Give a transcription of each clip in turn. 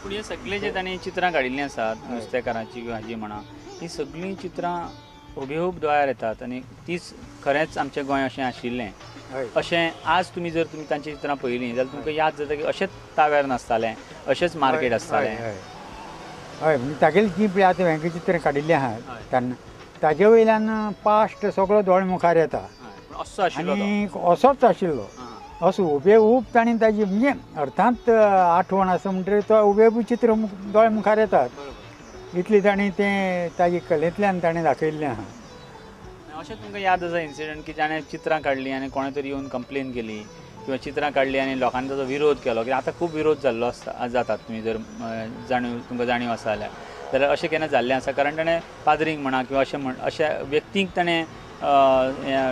पूण हे सगळे जे तांणी चित्रां काडिल्लीं आसात नुस्तेकारांची हाजी म्हणा ही सगळीं चित्रां हुबेहूब दोळ्यार येतात आनी तीच खरेंच आमचें गोंय अशें आशिल्लें अशें आज तुमी जर तुमी तांची चित्रां पळयलीं जाल्यार तुमकां याद जाता की अशेंच तावेर नासतालें अशेंच मार्केट आसतालें. हय म्हणजे तागेली जी पळय आतां व्यंगचित्र काडिल्लीं आहात तेन्ना ताजे वयल्यान पास्ट सगळो दोळे मुखार येता असो आशिल्लो आनी असोच आशिल्लो असो हुबेहूब ताणें ताजी म्हणजे अर्थांत आठवण आसा म्हणटकीर तो हुबेहूब चित्र दोळे मुखार येतात इतली ताणें तें ताजे कलेंतल्यान ताणें दाखयल्लें आहा. अशें तुमकां याद आसा इन्सिडंट की जाणें चित्रां काडलीं आनी कोणें तरी येवन कंप्लेन केली किंवा चित्रां काडलीं आनी लोकांनी ताचो विरोध केलो की आतां खूब विरोध जाल्लो आसता जातात तुमी जर तुमकां जाणीव आसा जाल्यार अशें केन्ना जाल्लें आसा कारण ताणें पाद्रींक म्हणा किंवा अशा व्यक्तींक ताणें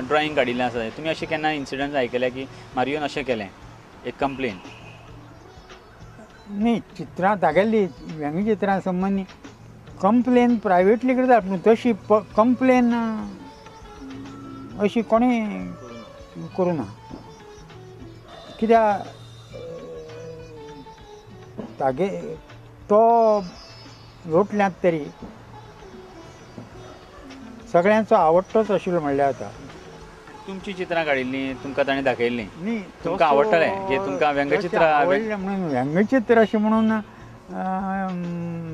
ड्रॉइंग काडिल्लें आसा तुमी अशें केन्ना इन्सिडंट आयकल्या की मारयोन अशें केलें एक कंप्लेन न्ही चित्रां तागेली व्यंगचित्रां संबंदी कंप्लेन प्रायवेटली करता पूण तशी कंप्लेन अशी कोणें करूं ना कित्याक तागे तो लोटल्यांत तरी सगळ्यांचो आवडटोच आशिल्लो म्हणल्यार जाता. तुमची चित्रां काडिल्लीं तुमकां ताणें दाखयल्लीं न्ही तुमकां आवडटलें की तुमकां व्यंगचित्र आवडलें म्हणून व्यंगचित्र अशें म्हणून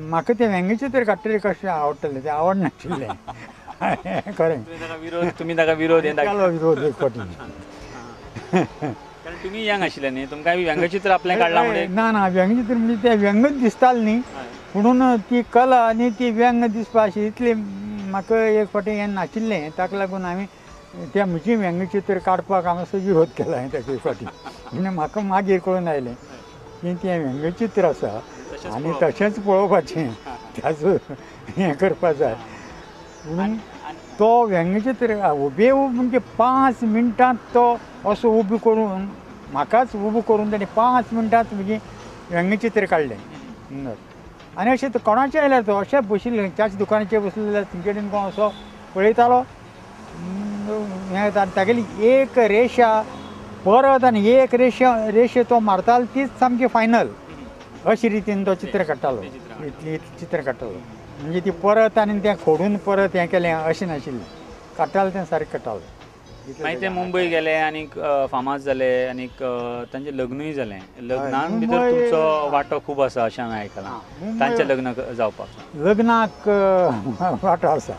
म्हाका तें व्यंगचित्र काडटलें कशें आवडटलें तें आवडनाशिल्लें खरें तुमी ताका विरोध केलो विरोध एक फावटी कारण तुमी यंग आशिल्ले न्ही तुमकां व्यंगचित्र आपलें काडलां म्हणून ना व्यंगचित्र म्हणजे तें व्यंगच दिसतालें न्ही म्हणून ती कला आनी ती व्यंग दिसपा अशी इतली म्हाका एक फावटी हें नाशिल्लें ताका लागून हांवें तें म्हजी व्यंगचित्र काडपाक हांवें असो विरोध केलो हांवें ताका एक फावटी म्हणजे म्हाका मागीर कळून आयलें की तें व्यंगचित्र आसा आनी तशेंच पळोवपाचें ताचो हें करपा जाय म्हणून तो व्यंगचित्र हुबेहूब म्हणजे 5 मिनटांत तो असो उबो करून म्हाकाच उबो करून ताणें 5 मिनटांत म्हणजे व्यंगचित्र काडलें आनी अशें कोणाचें आयल्यार तो अशें बशिल्लें च्याच्या दुकानाचेर बसलें जाल्यार तुमचे कडेन कोण असो पळयतालो हें तागेली एक रेशा परत आनी एक रेशे तो मारतालो तीच सामकी फायनल अशे रितीन तो चित्र काडटालो इतली चित्र काडटालो म्हणजे ती परत आनी तें खोडून परत हें केलें अशें नाशिल्लें काडटालो तें सारकें काडटालो. मागीर ते मुंबय गेले आनीक फामाद जाले आनीक तांचें लग्नूय जालें लग्नान भितर तुमचो वांटो खूब आसा अशें हांवें आयकलां तांचें लग्न जावपाक लग्नाक वांटो आसा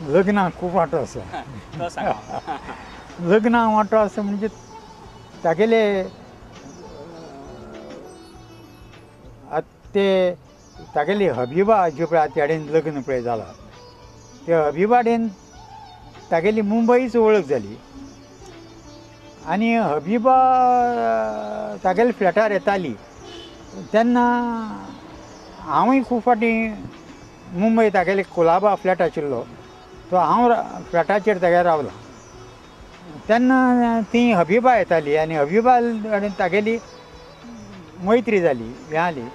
लग्नाक खूब वांटो आसा लग्नाक वांटो आसा म्हणजे तागेले ते तागेली हबिबा जी पळय त्या कडेन लग्न पळय जालां त्या हबिबा कडेन तागेली मुंबईच वळख जाली आनी हबिबा तागेल्या फ्लॅटार येताली तेन्ना हांवूय खूब फावटी मुंबय तागेले कुलाबा फ्लॅट आशिल्लो तो हांव फ्लॅटाचेर तागेर रावलो तेन्ना ती हबिबा येताली आनी हबिबा कडेन तागेली मैत्री जाली मेळाली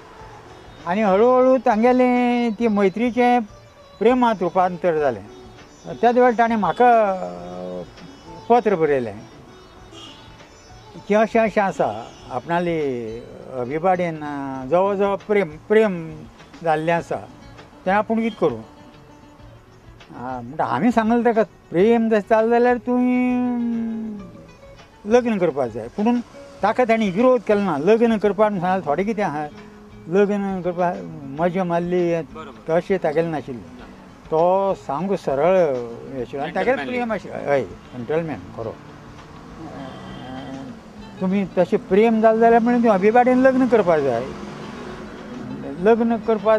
आनी हळू हळू तांगेलें ती मैत्रीचें प्रेमांत रुपांतर जालें. त्याच वेळार ताणें म्हाका पत्र बरयलें की अशें अशें आसा आपणाली हबिबा कडेन जवळ जवळ प्रेम जाल्लें आसा तें आपूण कितें करूं म्हणटा हांवें सांगलें ताका प्रेम जशें जालें जाल्यार तुवें लग्न करपाक जाय पूण ताका ताणें विरोध केलो ना लग्न करपाक सांगलें थोडें कितें आहा लग्न करपाक मजा मारली तशें तागेलें नाशिल्लें तो सामको सरळ आशिल्लो आनी तागेलें प्रेम आशिल्लें हय जंटलमॅन खरो तुमी तशें प्रेम जालें जाल्यार म्हणून तुवें हबिबा कडेन लग्न करपाक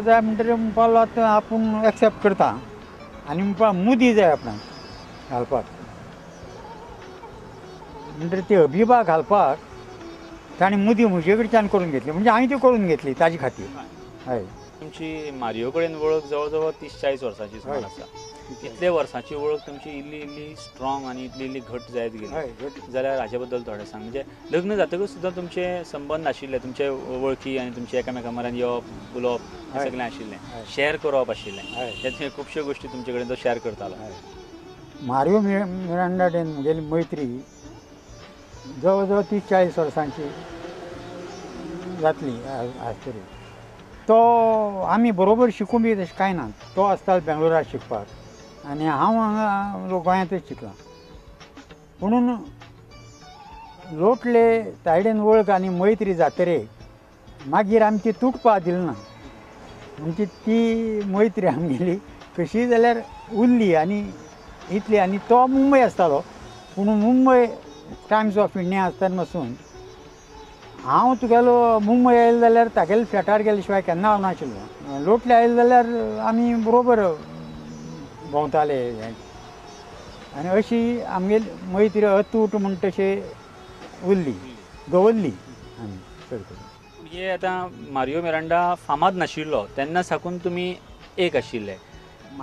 जाय म्हणटकीर म्हणपाक लागलो आपूण एक्सेप्ट करता आनी म्हणपाक मुदी जाय आपणाक घालपाक म्हणटकीर ती हबिबा घालपाक ताणें मुदी म्हजे कडच्यान करून घेतली म्हणजे हांवें ती करून घेतली ताजे खातीर हय. तुमची मारयो कडेन वळख जवळ जवळ 30-40 वर्सांची सुमार आसा इतले वर्सांची वळख तुमची इल्ली इल्ली स्ट्रॉंग आनी इतली इल्ली घट जायत गेली जाल्यार हाचे बद्दल थोडें सांग म्हणजे लग्न जातकच सुद्दां तुमचे संबंद आशिल्ले तुमचे वळखी आनी तुमचे एकामेका म्हऱ्यान येवप उलोवप हें सगळें आशिल्लें शेअर करप आशिल्लें ते खुबश्यो गोश्टी तुमचे कडेन तो शेअर करतालो. मारियो मिरांडा कडेन म्हगेली मैत्री जवळ जवळ 30-40 वर्सांची जातली आसतली तो आमी बरोबर शिकूं बी तशें कांय ना. तो आसतालो बेंगलोराक शिकपाक आनी हांव हांगा गोंयांतच शिकलां. म्हणून लोटले तायडेन वळख आनी मैत्री जातरे मागीर आमची तुटपा दिली ना. म्हणजे ती मैत्री आमगेली कशी जाल्यार उरली आनी इतली. आनी तो मुंबय आसतालो पूण मुंबय टायम्स ऑफ इंडिया आसतना पासून हांव तुगेलो मुंबय आयलो जाल्यार तागेले फ्लॅटार गेले शिवाय केन्ना हांव लोटले आयले जाल्यार आमी बरोबर भोंवताले आनी अशी आमगेली मैत्री अतूट म्हण तशें उरली दवरली आमी चड करून. हे आतां मारियो मिरांडा फामाद नाशिल्लो तेन्ना साकून तुमी एक आशिल्ले,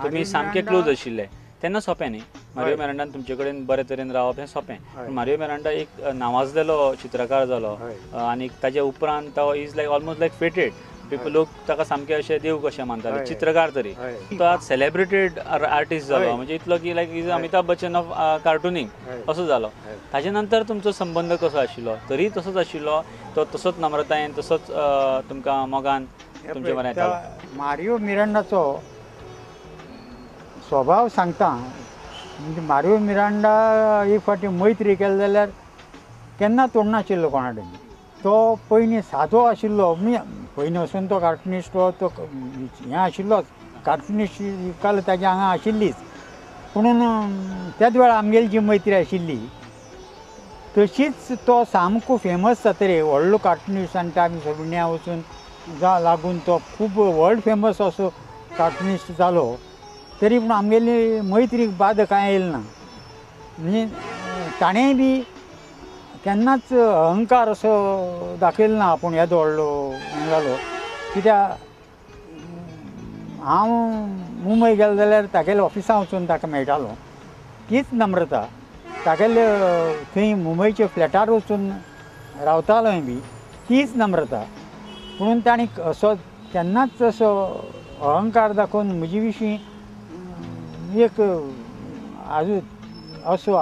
तुमी सामके क्लोज आशिल्ले. तेन्ना सोंपें न्ही मारियो मिरांडान तुमचे कडेन बरे तरेन रावप हें सोंपें. पूण मारियो मिरांडा एक नावाजलेलो चित्रकार जालो आनी ताजे उपरांत तो इज लायक ऑलमोस्ट लायक फेटेड. लोक ताका सामके अशे देव कशें मानताले, चित्रकार तरी. तो आज सेलिब्रेटेड आर्टिस्ट जालो, म्हणजे इतलो की लायक इज अमिताभ बच्चन ऑफ कार्टुनींग असो जालो. ताजे नंतर तुमचो संबंद कसो आशिल्लो? तरी तसोच आशिल्लो? तो तसोच नम्रतायेन तसोच तुमकां मोगान तुमचे बरें येतालो? मारियो मिरांडाचो स्वभाव सांगता म्हणजे मारियो मिरांडा एक फावटी मैत्री केली जाल्यार केन्ना तोडनाशिल्लो कोणा कडेन. तो पयलीं सादो आशिल्लो. पयलीं वचून तो कार्टुनिस्ट तो हें आशिल्लोच, कार्टुनिस्ट कला ताच्या हांगा आशिल्लीच. पुणून त्याच वेळार आमगेली जी मैत्री आशिल्ली तशीच तो सामको फेमस जातरे व्हडलो कार्टुनिस्ट आनी टायम्स ऑफ इंडिया वचून लागून तो खूब वर्ल्ड फेमस असो कार्टुनिस्ट जालो. तरी पूण आमगेली मैत्रीक बाद कांय येयली ना. म्हणजे ताणेंय बी केन्नाच अहंकार असो दाखयलो ना आपूण येदो व्हडलो हें जालो. कित्याक हांव मुंबय गेलो जाल्यार तागेल्या ऑफिसान वचून ताका मेळटालो. तीच नम्रता तागेले थंय मुंबयच्या फ्लॅटार वचून रावतालोय बी तीच नम्रता. म्हणून ताणी असो केन्नाच असो अहंकार दाखोवन म्हजे विशीं एक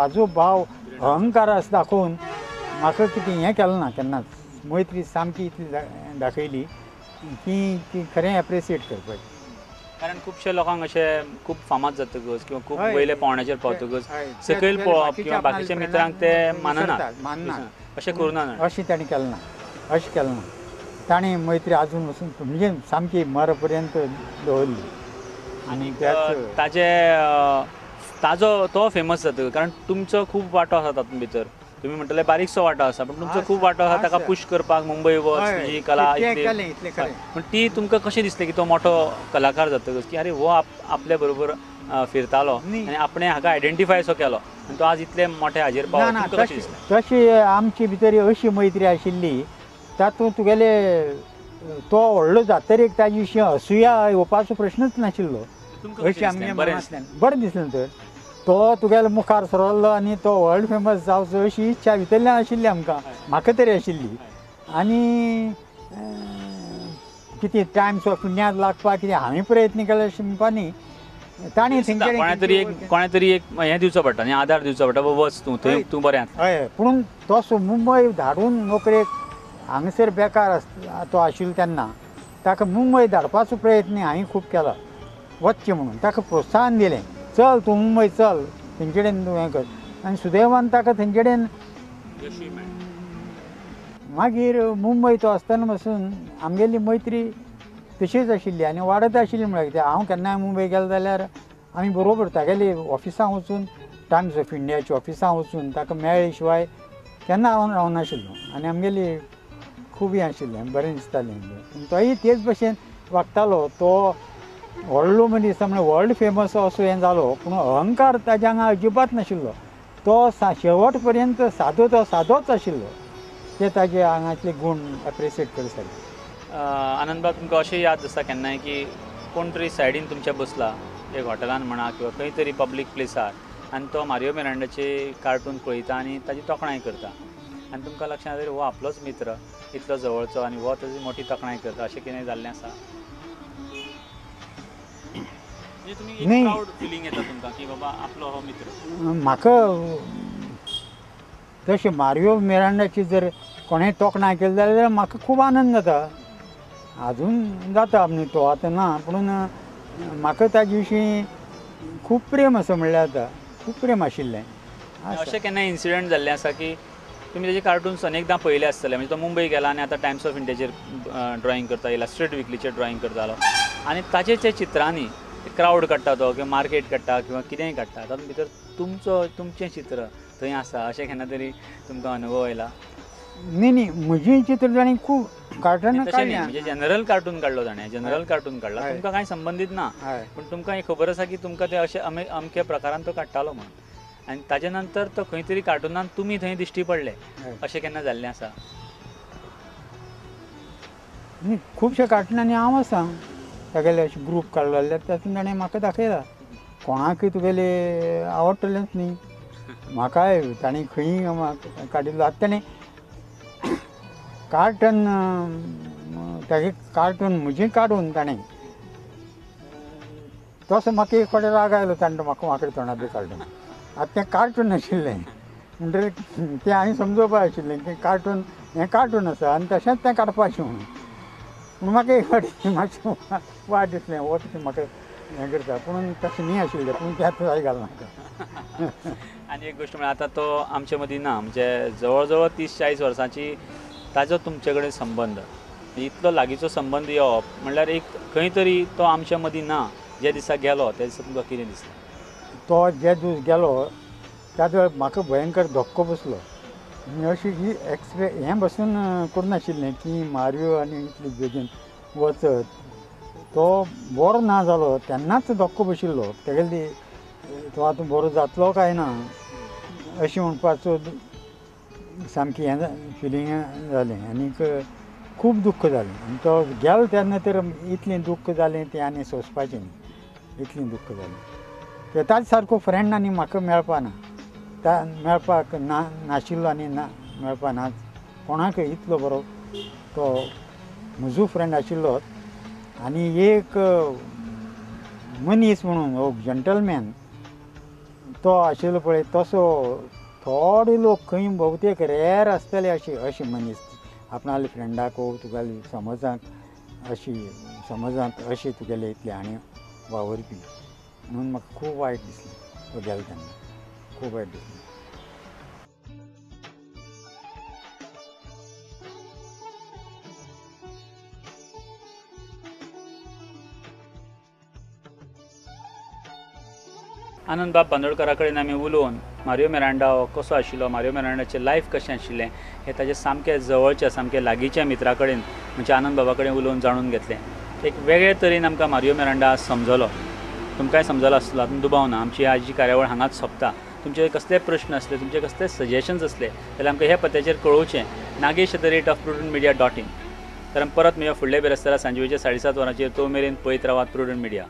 आजो भाव अहंकार असो दाखोवन म्हाका कितें हें केलें ना केन्नाच. मैत्री सामकी इतली दाखयली की ती खरें एप्रिशिएट करपाची. कारण खुबशे लोकांक अशें खूब फामाद जातकच किंवा खूब वयले पावंड्याचेर पावतकच सकयल पळोवप किंवा बाकीच्या मित्रांक ते माननात, अशें करुना. अशें ताणें केलें ना, अशें केलें ना. ताणें मैत्री आजून वचून म्हणजे सामकी मर पर्यंत दवरली. आनी ताजो तो फेमस जाता कारण तुमचो खूब वांटो आसा तातूंत भितर. तुमी म्हणटले बारीकसो वांटो आसा पूण तुमचो खूब वांटो आसा ताका पुश करपाक मुंबय वच तुजी कला पूण ती तुमकां कशें दिसलें की तो मोठो कलाकार जातकच की अरे हो आपल्या बरोबर फिरतालो आनी आपणें हाका आयडेंटिफाय असो केलो आनी तो आज इतले मोठे हाजेर पावलो. तशी आमची भितर अशी मैत्री आशिल्ली तातूंत तुगेले तो व्हडलो जातरेक ताजे विशीं असूया येवपाचो प्रश्नच नाशिल्लो. अशें आमगे बरें दिसलें. तर तो तुगेलो मुखार सरल्लो आनी तो वर्ल्ड फेमस जावचो अशी इच्छा भितरल्यान आशिल्ली आमकां, म्हाका तरी आशिल्ली. आनी कितें टायम्स ऑफ इंडियांत लागपाक कितें हांवें प्रयत्न केले अशें म्हणपा न्ही. ताणें कोणें तरी एक हें दिवचो पडटा न्ही, आदार दिवचो पडटा. वच तूं थंय तूं बरें. हय पूण तो मुंबय धाडून नोकरेक हांगसर बेकार तो आशिल्लो तेन्ना ताका मुंबय धाडपाचो प्रयत्न हांवें खूब केला वचचें म्हणून. ताका प्रोत्साहन दिलें, चल तूं मुंबय चल तेंचे कडेन तूं हें कर. आनी सुदैवान ताका तेंचे कडेन मागीर मुंबय तो आसतना पासून आमगेली मैत्री तशीच आशिल्ली आनी वाडत आशिल्ली. म्हळ्यार कितें हांव केन्नाय मुंबय गेलो जाल्यार आमी बरोबर तागेली ऑफिसां वचून टायम्स ऑफ इंडियाच्या ऑफिसां वचून ताका मेळ्ळे शिवाय केन्ना हांव रावनाशिल्लो. आनी आमगेली खूब हें आशिल्लें, बरें दिसतालें. तोय तेच भशेन वागतालो. तो व्हडलो मनीस म्हणजे वर्ल्ड फेमस असो हें जालो पूण अहंकार ताच्या हांगा अजिबात नाशिल्लो. तो शेवट पर्यंत तो सादोच आशिल्लो. ते ताजे हांगातले गूण एप्रिशिएट करताले. आनंदबाब, तुमकां अशें याद आसता केन्नाय की कोण तरी सायडीन तुमच्या बसला एक हॉटेलान म्हणा किंवा खंय तरी पब्लीक प्लेसार आनी तो मारियो मिरांडाचे कार्टून पळयता आनी ताजी तोखणाय करता आनी तुमकां लक्षांत येता हो आपलोच मित्र इतलो जवळचो आनी हो ताजी मोठी तोखणाय करता, अशें कितें जाल्लें आसा? न्ही, फिलींग येता तुमकां की बाबा आपलो हो मित्र? म्हाका तशें मारियो मिरांडाची जर कोणेंय तोखणाय केली जाल्यार म्हाका खूब आनंद जाता. अजून जाता न्ही तो आतां ना, पूण म्हाका ताजे विशीं खूब प्रेम असो म्हणल्यार जाता, खूब प्रेम आशिल्लें. अशें केन्ना इन्सिडंट जाल्लें आसा की तुमी तेजे कार्टून्स अनेकदां पळयले आसतले, म्हणजे तो मुंबय गेला आनी आतां टायम्स ऑफ इंडियाचेर ड्रॉइंग करता, इलस्ट्रेट विकलीचेर ड्रॉइंग करतालो आनी ताचे त्या चित्रांनी क्रावड काडटा तो किंवा मार्केट काडटा किंवा कितेंय काडटा, तातूंत भितर तुमचें चित्र थंय आसा अशें केन्ना तरी तुमकां अनुभव आयला? न्ही म्हजीं चित्रां ताणें खूब कार्टूनां तशें न्ही, काडल्यां. म्हणजे जनरल कार्टून काडलो ताणें, जनरल कार्टून काडला, हय. तुमकां कांय संबंदीत ना, हय. पूण तुमकां एक खबर आसा की तुमकां ते अशें अमक्या प्रकारान तो काडटालो म्हणून, आनी ताजे नंतर तो खंय तरी कार्टूनान तुमी थंय दिश्टी पडले, हय. अशें केन्ना जाल्लें आसा? न्ही खुबशे कार्टूनांनी हांव आसा, तागेले अशे ग्रूप काडलेले तातूंत ताणें म्हाका दाखयला. कोणाकय तुगेले आवडटलेंच न्ही, म्हाकाय ताणें खंय काडिल्लो. आतां ताणें कार्टून तागे कार्टून म्हजें काडून ताणें तसो म्हाका एक फावटी राग आयलो, ताणें म्हाका वांकडे तोंडाचें कार्टून. आतां तें कार्टून नाशिल्लें म्हणटकीर तें हांवें समजोवपा आशिल्लें की कार्टून हें कार्टून आसा आनी तशेंच तें काडपाचें म्हणून. पूण म्हाका एक फावटी मातशें वायट दिसलें, हो तशें म्हाका हें करता, पूण तशें न्ही आशिल्लें, पूण तें आतां जाय घाल म्हाका. आनी एक गोश्ट म्हळ्यार आतां तो आमचे मदीं ना, म्हणजे जवळ जवळ 30-40 वर्सांची ताजो तुमचे कडेन संबंद, इतलो लागींचो संबंद येवप म्हणल्यार एक खंय तरी तो आमच्या मदीं ना. जे दिसा गेलो त्या दिसा तुमकां कितें दिसता? तो जे दीस गेलो त्या वेळार म्हाका भयंकर धक्को बसलो. आनी अशी ही हें बसून करनाशिल्लें की मारयो आनी इतली बेगीन वचत. तो बरो ना जालो तेन्नाच धक्को बशिल्लो. तेगेली तो आतां बरो जातलो काय ना अशें म्हणपाचो सामकी हें फिलींग जालें आनीक खूब दुख्ख जालें. आनी तो गेलो तेन्ना तर इतलें दुख्ख जालें तें आनी सोंसपाचें न्ही, इतलें दुख्ख जालें. ते ताजे सारको फ्रेंड आनी म्हाका मेळपाना, मेळपाक नाशिल्लो आनी मेळपा नाच. कोणाकय इतलो बरो तो म्हजो फ्रेंड आशिल्लो. आनी एक मनीस म्हणून हो जंटलमॅन तो आशिल्लो पळय, तसो थोडे लोक खंय भोवतेक रेर आसतले अशे मनीस आपणाले फ्रेंडाको तुगेले समजांत अशें तुगेले इतले आनी वावरपी. म्हणून म्हाका खूब वायट दिसलें तो गेलो तेन्ना, खूब वायट दिसलें. आनंद बाब बांदोडकरा कडेन आमी उलोवन मारियो मिरांडा हो कसो आशिल्लो, मारियो मिरांडाचें लायफ कशें आशिल्लें हें ताजे सामकें जवळच्या सामकें लागींच्या मित्रा कडेन म्हणजे आनंद बाबा कडेन उलोवन जाणून घेतलें. एक वेगळे तरेन आमकां मारियो मिरांडा समजलो, तुमकांय समजलो आसतलो, हातूंत दुबाव ना. आमची आज जी कार्यावळ हांगाच सोंपता. तुमचे कसले प्रश्न आसले, तुमचे कसले सजेशन्स आसले जाल्यार आमकां ह्या पत्त्याचेर कळोवचें, nagesh@prudentmedia.in. तर आमी परत मेळया फुडल्या बिरेस्तारा सांजवेळच्या 7:30 वरांचेर. तो मेरेन पळयत रावात प्रुडंट मिडिया.